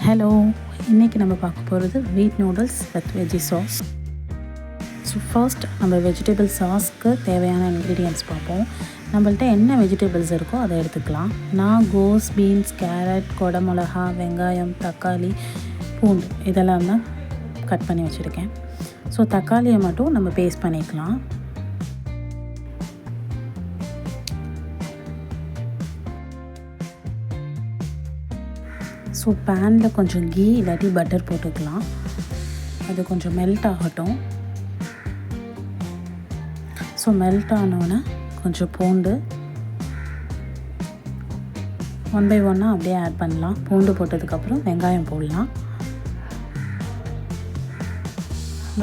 Hello, இன்றைக்கி நம்ம பார்க்க போகிறது வீட் noodles with veggie sauce. So first நம்ம வெஜிடபிள் சாஸ்க்கு தேவையான இன்க்ரீடியன்ட்ஸ் பார்ப்போம். நம்மள்ட்ட என்ன வெஜிடபிள்ஸ் இருக்கோ அதை எடுத்துக்கலாம். நான் கோஸ், பீன்ஸ், கேரட், கொடமிளகா, வெங்காயம், தக்காளி, பூண்டு இதெல்லாம் தான் கட் பண்ணி வச்சுருக்கேன். ஸோ தக்காளியை மட்டும் நம்ம பேஸ்ட் பண்ணிக்கலாம். ஸோ பேனில் கொஞ்சம் கீ இல்லாட்டி பட்டர் போட்டுக்கலாம். அது கொஞ்சம் மெல்ட் ஆகட்டும். ஸோ மெல்ட் ஆனோன்னே கொஞ்சம் பூண்டு 1 by 1 அப்படியே ஆட் பண்ணலாம். பூண்டு போட்டதுக்கப்புறம் வெங்காயம் போடலாம்.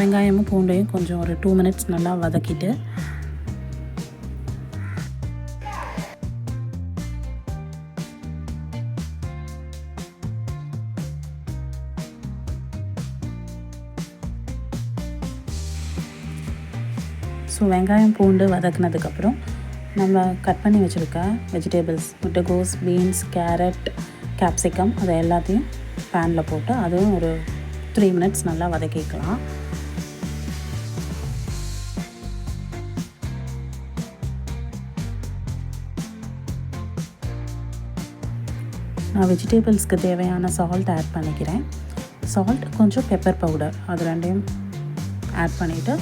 வெங்காயமும் பூண்டையும் கொஞ்சம் ஒரு 2 minutes நல்லா வதக்கிட்டு ஸோ வெங்காயம் பூண்டு வதக்குனதுக்கப்புறம் நம்ம கட் பண்ணி வச்சுருக்க வெஜிடபிள்ஸ் முட்டைகோஸ், பீன்ஸ், கேரட், கேப்சிகம் அதை எல்லாத்தையும் பேனில் போட்டு அதுவும் ஒரு 3 minutes நல்லா வதக்கிக்கலாம். நான் வெஜிடபிள்ஸ்க்கு தேவையான சால்ட் ஆட் பண்ணிக்கிறேன். சால்ட் கொஞ்சம் பெப்பர் பவுடர் அது ரெண்டையும் ஆட் பண்ணிவிட்டு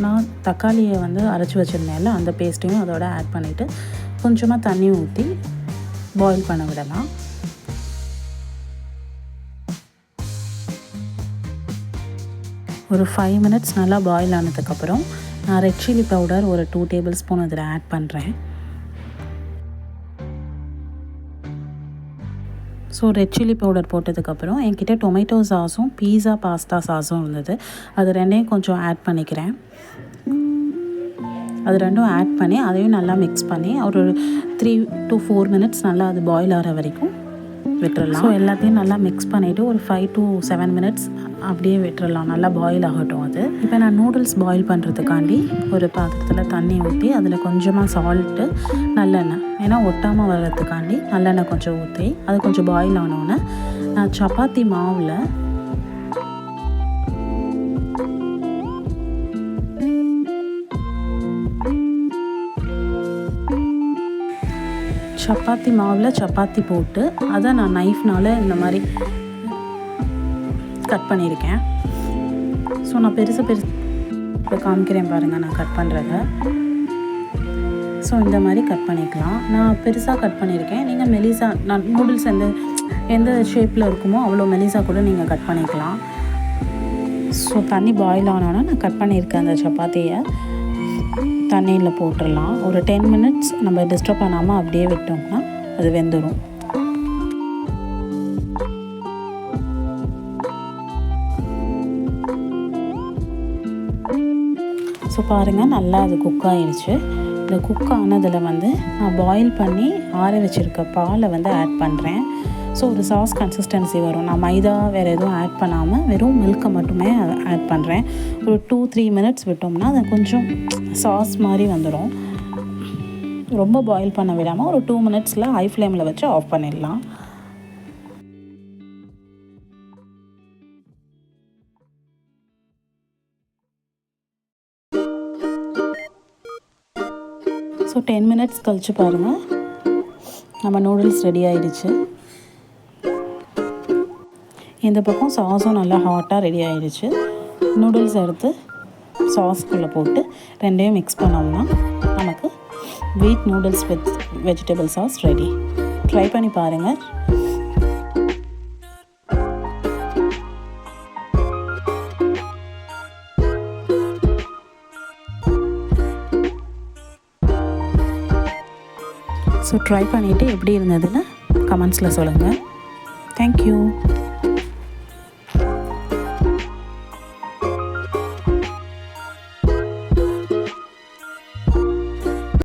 நான் தக்காளியை அரைச்சி வச்சுருந்தேன்ல அந்த பேஸ்ட்டையும் அதோட ஆட் பண்ணிவிட்டு கொஞ்சமாக தண்ணி ஊற்றி பாயில் பண்ண விடலாம். ஒரு 5 minutes நல்லா பாயில் ஆனதுக்கப்புறம் நான் ரெட் சில்லி பவுடர் ஒரு 2 tablespoon அதில் ஆட் பண்ணுறேன். ஸோ ரெட் சில்லி பவுடர் போட்டதுக்கப்புறம் என்கிட்ட டொமேட்டோ சாஸும் பீஸா பாஸ்தா சாஸும் இருந்தது. அது ரெண்டையும் கொஞ்சம் ஆட் பண்ணிக்கிறேன். அது ரெண்டும் ஆட் பண்ணி அதையும் நல்லா மிக்ஸ் பண்ணி ஒரு 3 to 4 minutes நல்லா அது பாயில் ஆகிற வரைக்கும் விட்டுறலாம். ஸோ எல்லாத்தையும் நல்லா மிக்ஸ் பண்ணிவிட்டு ஒரு 5 to 7 minutes அப்படியே விட்டுறலாம். நல்லா பாயில் ஆகட்டும். அது இப்போ நான் நூடுல்ஸ் பாயில் பண்ணுறதுக்காண்டி ஒரு பாத்திரத்தில் தண்ணி ஊற்றி அதில் கொஞ்சமாக சால்ட்டு, நல்லெண்ணெய், ஏன்னா ஒட்டாமல் வர்றதுக்காண்டி நல்லெண்ணெய் கொஞ்சம் ஊற்றி அது கொஞ்சம் பாயில் ஆனோன்னே நான் சப்பாத்தி மாவில் சப்பாத்தி போட்டு அதை நான் நைஃப்னால் இந்த மாதிரி கட் பண்ணியிருக்கேன். ஸோ நான் பெருசு இப்போ காமிக்கிறேன் பாருங்கள் நான் கட் பண்ணுறத. ஸோ இந்த மாதிரி கட் பண்ணிக்கலாம். நான் பெருசாக கட் பண்ணியிருக்கேன். நீங்கள் மெலிசா நான் நூடுல்ஸ் எந்த ஷேப்பில் இருக்குமோ அவ்வளோ மெலிசா கூட நீங்கள் கட் பண்ணிக்கலாம். ஸோ தண்ணி பாயில் ஆனோன்னா நான் கட் பண்ணியிருக்கேன் அந்த சப்பாத்தியை தண்ணியில் போட்டுடலாம். ஒரு 10 minutes நம்ம டிஸ்டர்ப் பண்ணாமல் அப்படியே விட்டோம்னா அது வெந்துடும். ஸோ பாருங்கள் நல்லா அது குக் ஆகிடுச்சு. இந்த குக் ஆனதில் நான் பாயில் பண்ணி ஆற வச்சுருக்க பாலை ஆட் பண்ணுறேன். ஸோ ஒரு சாஸ் கன்சிஸ்டன்சி வரும். நான் மைதா வேறு எதுவும் ஆட் பண்ணாமல் வெறும் மில்கை மட்டுமே ஆட் பண்ணுறேன். ஒரு 2-3 minutes விட்டோம்னா அது கொஞ்சம் சாஸ் மாதிரி வந்துடும். ரொம்ப பாயில் பண்ண விடாமல் ஒரு 2 minutesல ஹை ஃப்ளேமில் வச்சு ஆஃப் பண்ணிடலாம். ஸோ 10 minutes கழித்து பாருங்கள் நம்ம நூடுல்ஸ் ரெடி ஆகிடுச்சு. இந்த பக்கம் சாஸும் நல்லா ஹாட்டாக ரெடி ஆகிடுச்சு. நூடுல்ஸ் எடுத்து சாஸ்க்குள்ளே போட்டு ரெண்டையும் மிக்ஸ் பண்ணோம்னா நமக்கு வீட் noodles with vegetable sauce ready. Try பண்ணி பாருங்கள். ஸோ ட்ரை பண்ணிவிட்டு எப்படி இருந்ததுன்னு கமெண்ட்ஸில் சொல்லுங்கள். தேங்க்யூ.